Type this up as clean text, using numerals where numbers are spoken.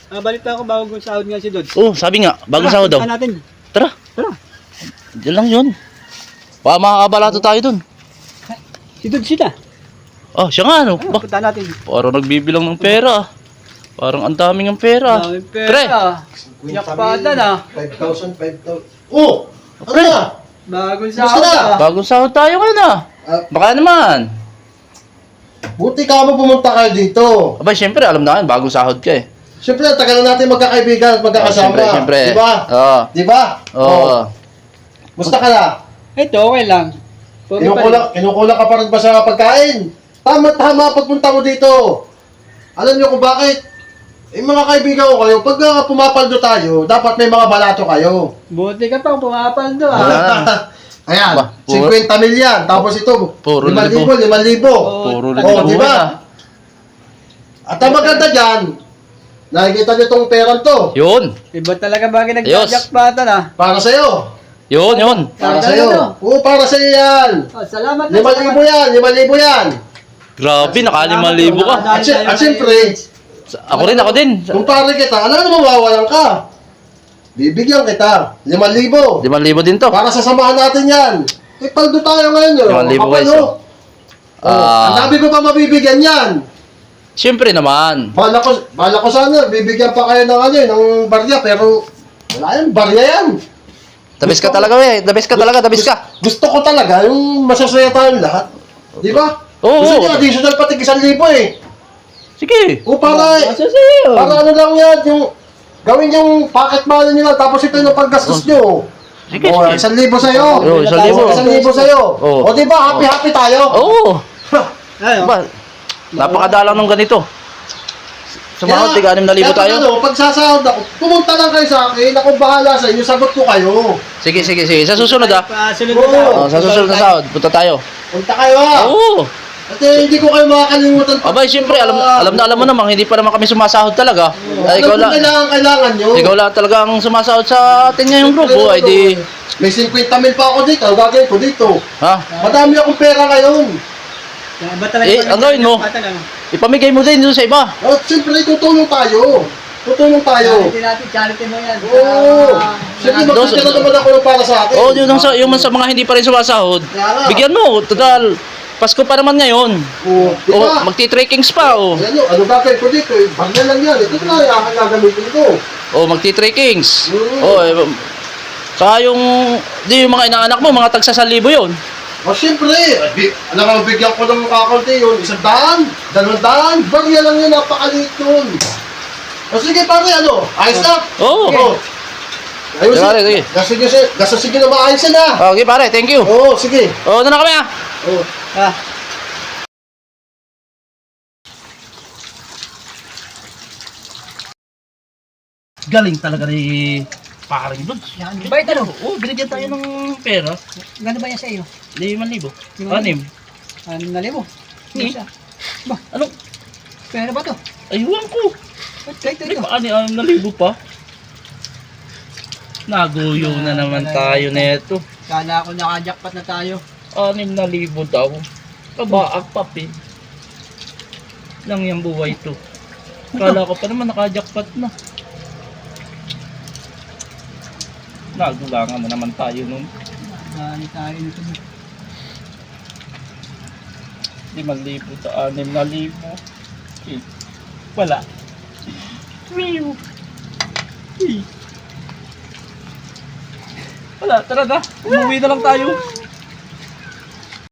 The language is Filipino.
Balita ko bago sahod nga si Dodge. Oh, sabi nga, bagong sahod daw. Punta natin. Tara, Tara. diyan lang yun. Baka makakabalato tayo dun. Si Dodge sila. Oh, siya nga ano. Ba, Punta natin. parang nagbibilang ng pera. Parang ang daming ng pera. Dami pera. Yakpata na. 5,000, 5,000. Oh! Ano Pre. na? Bagong Gusto sahod na. Bagong sahod tayo ngayon ah. Baka naman. Buti ka mo pumunta kayo dito. Aba, syempre, alam na yan, bagong sahod ka eh. Siyempre, tagal na natin magkakaibigan at magkakasama. Syempre. Di ba? Oo. Di ba? Oo. Musta ka na? Ito, okay lang. Pogi pa rin. Kinukulang ka pa rin ba sa pagkain? Tama, pagpunta mo dito. Alam niyo kung bakit? Mga kaibigan ko kayo, pag pumapaldo tayo, dapat may mga balato kayo. Buti ka pang pumapaldo Wala ah. na. Ayan, Ba, 50 milyan. Tapos ito, Puro 5,000, 5,000. Puro Oh, libo di ba? na. At ang maganda dyan, nakikita niyo itong perang to. Yun. Iba talaga bagay Ayos. nagjajakpata na. Para sa'yo. Yun. Para Talaga sa'yo. to. Oo, para sa'yo yan. Oh, salamat 5,000 yan, 5,000 yan. Grabe, naka-5,000 ka. At syempre, Ako din. kung pare kita, ano mawawalan ka? Bibigyan kita. 5,000. 5,000 din to. Para sa samahan natin yan. Paldo tayo ngayon. 5,000 guys, oh. Ang dami ko pa mabibigyan yan. Syempre naman. Bala ko sana, bibigyan pa kayo ng ng barya, pero wala yan, barya yan. The best ka talaga eh. The best ka. Gusto ko talaga yung masasaya tayong lahat. Di ba? Oo. Gusto niya, additional pati 1,000 eh. Sige. O para, Asa sa'yo? para ano lang yan, yung gawin yung pocket money nila, tapos ito yung paggastos nyo. Sige, O, sige. 1,000 sa'yo. Oo, 1,000. 1,000 sa'yo. Oo. O di ba, happy tayo? Oo. Ay, oh. Diba? Napakadalang ng ganito. Sumahod, tiga 6,000 tayo. Ano, pag sasahod ako, pumunta lang kayo sa akin, ako bahala sa inyo, sagot ko kayo. Sige. Sa susunod ah. Sunod Oo. na sahod. Sa susunod na sahod, punta tayo. Punta kayo ha. Oo. At hindi ko kayo makakalimutan. Abay, siyempre, alam mo namang hindi pa naman kami sumasahod talaga. Ay, ikaw Alam lang. ko kailangan nyo. Ikaw lang talaga ang sumasahod sa atin ngayong grupo. Ay di, May 50 mil pa ako dito, ang gagawin ko dito. ha? Madami akong pera ngayon. Iba talaga Eh, bagay ang gawin mo? nagjajakpata na. Ipamigay mo din doon sa iba. At siyempre, tutulong tayo. Charity natin, charity mo yan. Oo. Siyempre, Dos- magkakita naman ako ng para sa akin. Oo, yung sa mga hindi pa rin sumasahod. Kaya nga. Bigyan mo, total. Pasko pa naman ngayon. Oo, di O, ba? magti-trekkings pa, o. Ayan yun, ano gagawin ko dito? Bagya lang yan. Ito na yung aking gagamitin ko. O, magti-trekkings. Mm. O, saka yung mga inaanak mo, mga tagsa 1,000 yun. O siyempre, alam mo, bigyan ko ng kakunti yun. 100, 200, barya lang yun, napakaliit yun. O sige pare, ayos na? Oo. Oo. Ayos Sige, pare, sige. Sige na maayos na. Okay, pare, thank you. Oo, sige. O, doon na kami, ah. Oo. Ah, Galing talaga ni paring doon. yan. Ba ito no? Oo, binigyan tayo ng pera. Gano ba yan sa iyo? 5,000. 5,000. 6. 6,000. Hmm. Ba, Ano? pera ba to? Aywan ko. Ba't kahit May ito? paani 6,000 pa. Naguyo na naman tayo neto. Kala ko nakajakpat na tayo. 6,000 daw. Kabaak papi. Lang yung buhay to. Kala ko pa naman nakajakpat na. Nagulangan na naman tayo nun. Dali tayo nito. 5,000 sa 6,000. Eh, wala. Mew. Eh. Wala, tara na. Umuwi na lang tayo.